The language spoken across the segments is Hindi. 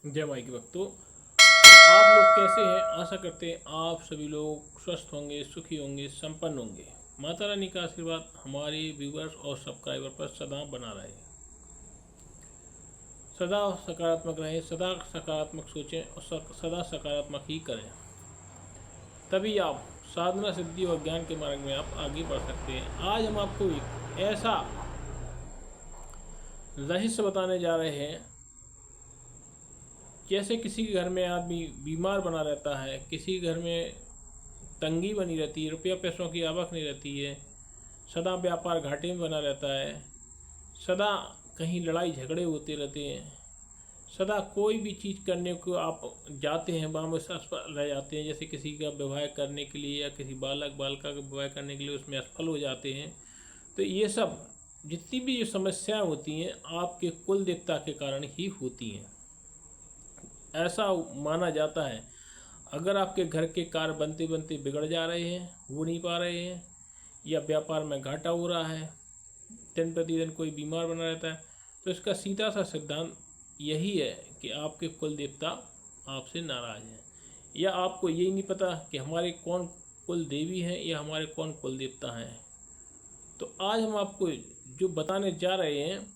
जय माई के भक्तों, आप लोग कैसे हैं? आशा करते हैं आप सभी लोग स्वस्थ होंगे, सुखी होंगे, संपन्न होंगे। माता रानी का आशीर्वाद हमारे व्यूवर्स और सब्सक्राइबर पर सदा बना रहे। सदा सकारात्मक रहें, सदा सकारात्मक सोचें और सदा सकारात्मक ही करें। तभी आप साधना, सिद्धि और ज्ञान के मार्ग में आप आगे बढ़ सकते हैं। आज हम आपको एक ऐसा रहस्य बताने जा रहे हैं, जैसे किसी के घर में आदमी बीमार बना रहता है, किसी घर में तंगी बनी रहती है, रुपया पैसों की आवक नहीं रहती है, सदा व्यापार घाटे में बना रहता है, सदा कहीं लड़ाई झगड़े होते रहते हैं, सदा कोई भी चीज़ करने को आप जाते हैं वहाँ में असफल रह जाते हैं। जैसे किसी का विवाह करने के लिए या किसी बालक बालिका का विवाह करने के लिए उसमें असफल हो जाते हैं। तो ये सब जितनी भी समस्याएं होती हैं आपके कुल देवता के कारण ही होती हैं। ऐसा माना जाता है, अगर आपके घर के कार्य बनते बनते बिगड़ जा रहे हैं, हो नहीं पा रहे हैं, या व्यापार में घाटा हो रहा है, दिन प्रतिदिन कोई बीमार बना रहता है, तो इसका सीधा सा सिद्धांत यही है कि आपके कुल देवता आपसे नाराज़ हैं, या आपको यही नहीं पता कि हमारे कौन कुल देवी हैं या हमारे कौन कुल देवता हैं। तो आज हम आपको जो बताने जा रहे हैं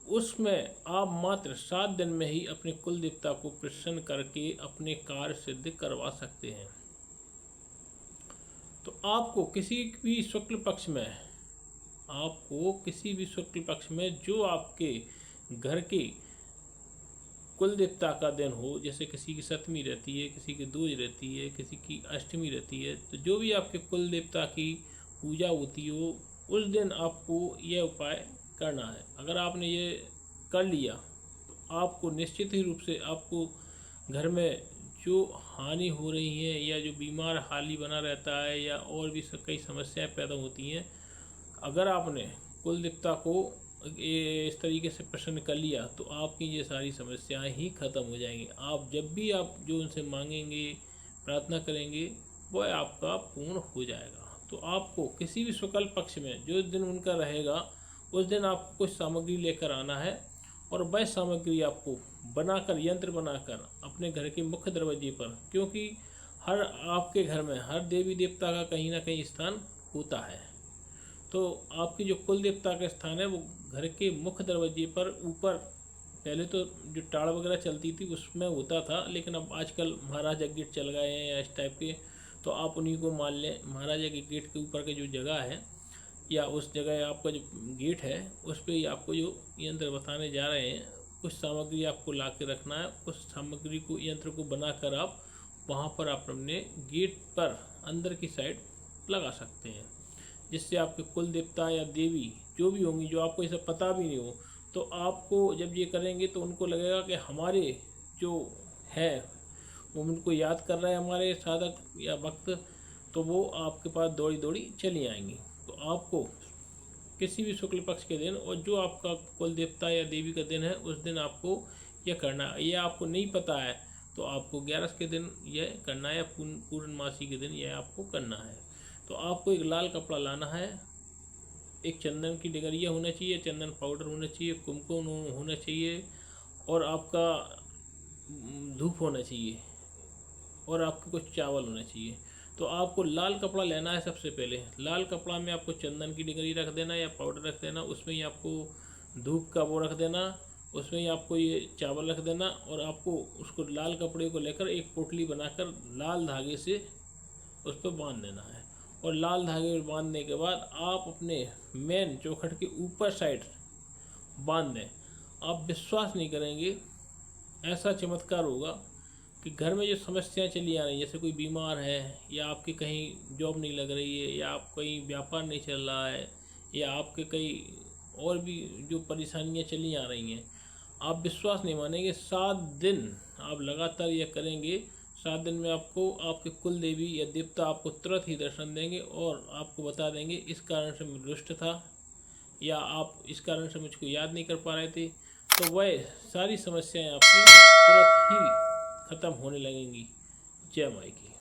उसमें आप मात्र 7 दिन में ही अपने कुल देवता को प्रसन्न करके अपने कार्य सिद्ध करवा सकते हैं। तो आपको किसी भी शुक्ल पक्ष में जो आपके घर के कुल देवता का दिन हो, जैसे किसी की सप्तमी रहती है, किसी की दूज रहती है, किसी की अष्टमी रहती है, तो जो भी आपके कुल देवता की पूजा होती हो उस दिन आपको यह उपाय करना है। अगर आपने ये कर लिया तो आपको निश्चित ही रूप से आपको घर में जो हानि हो रही है या जो बीमार हाली बना रहता है या और भी कई समस्याएं पैदा होती हैं, अगर आपने कुल देवता को इस तरीके से प्रसन्न कर लिया तो आपकी ये सारी समस्याएं ही खत्म हो जाएंगी। आप जब भी आप जो उनसे मांगेंगे, प्रार्थना करेंगे, वह आपका पूर्ण हो जाएगा। तो आपको किसी भी शुक्ल पक्ष में जो दिन उनका रहेगा उस दिन आपको कुछ सामग्री लेकर आना है, और वह सामग्री आपको बनाकर, यंत्र बनाकर अपने घर के मुख्य दरवाजे पर, क्योंकि हर आपके घर में हर देवी देवता का कहीं ना कहीं स्थान होता है, तो आपकी जो कुल देवता का स्थान है वो घर के मुख्य दरवाजे पर ऊपर, पहले तो जो टाड़ वगैरह चलती थी उसमें होता था, लेकिन अब आजकल महाराजा गेट चल गए हैं या इस टाइप के, तो आप उन्हीं को मान लें। महाराजा के गेट के ऊपर की जो जगह है या उस जगह आपका जो गेट है उस पर ही आपको जो यंत्र बताने जा रहे हैं, कुछ सामग्री आपको ला के रखना है। उस सामग्री को, यंत्र को बनाकर आप वहाँ पर आप अपने गेट पर अंदर की साइड लगा सकते हैं, जिससे आपके कुल देवता या देवी जो भी होंगी, जो आपको ये सब पता भी नहीं हो, तो आपको जब ये करेंगे तो उनको लगेगा कि हमारे जो है वो उनको याद कर रहे हैं, हमारे साधक या भक्त, तो वो आपके पास दौड़ी दौड़ी चली आएंगी। तो आपको किसी भी शुक्ल पक्ष के दिन और जो आपका कुल देवता या देवी का दिन है उस दिन आपको यह करना है। यह आपको नहीं पता है तो आपको 11 के दिन यह करना है, या पूर्णमासी के दिन यह आपको करना है। तो आपको एक लाल कपड़ा लाना है, एक चंदन की डिगरिया होना चाहिए, चंदन पाउडर होना चाहिए, कुमकुम होना चाहिए, और आपका धूप होना चाहिए, और आपके कुछ चावल होना चाहिए। तो आपको लाल कपड़ा लेना है। सबसे पहले लाल कपड़ा में आपको चंदन की डिगरी रख देना या पाउडर रख देना, उसमें ही आपको धूप का वो रख देना, उसमें ही आपको ये चावल रख देना, और आपको उसको लाल कपड़े को लेकर एक पोटली बनाकर लाल धागे से उस पर बांध देना है। और लाल धागे में बांधने के बाद आप अपने मेन चौखट के ऊपर साइड बांध दें। आप विश्वास नहीं करेंगे, ऐसा चमत्कार होगा कि घर में जो समस्याएं चली आ रही हैं, जैसे कोई बीमार है, या आपकी कहीं जॉब नहीं लग रही है, या आप कहीं व्यापार नहीं चल रहा है, या आपके कई और भी जो परेशानियां चली आ रही हैं, आप विश्वास नहीं मानेंगे, 7 दिन आप लगातार यह करेंगे, 7 दिन में आपको आपके कुल देवी या देवता आपको तुरंत ही दर्शन देंगे और आपको बता देंगे इस कारण से मैं रुष्ट था, या आप इस कारण से मुझको याद नहीं कर पा रहे थे। तो वह सारी समस्याएं आपकी तुरंत ही खत्म होने लगेंगी। जय माई की।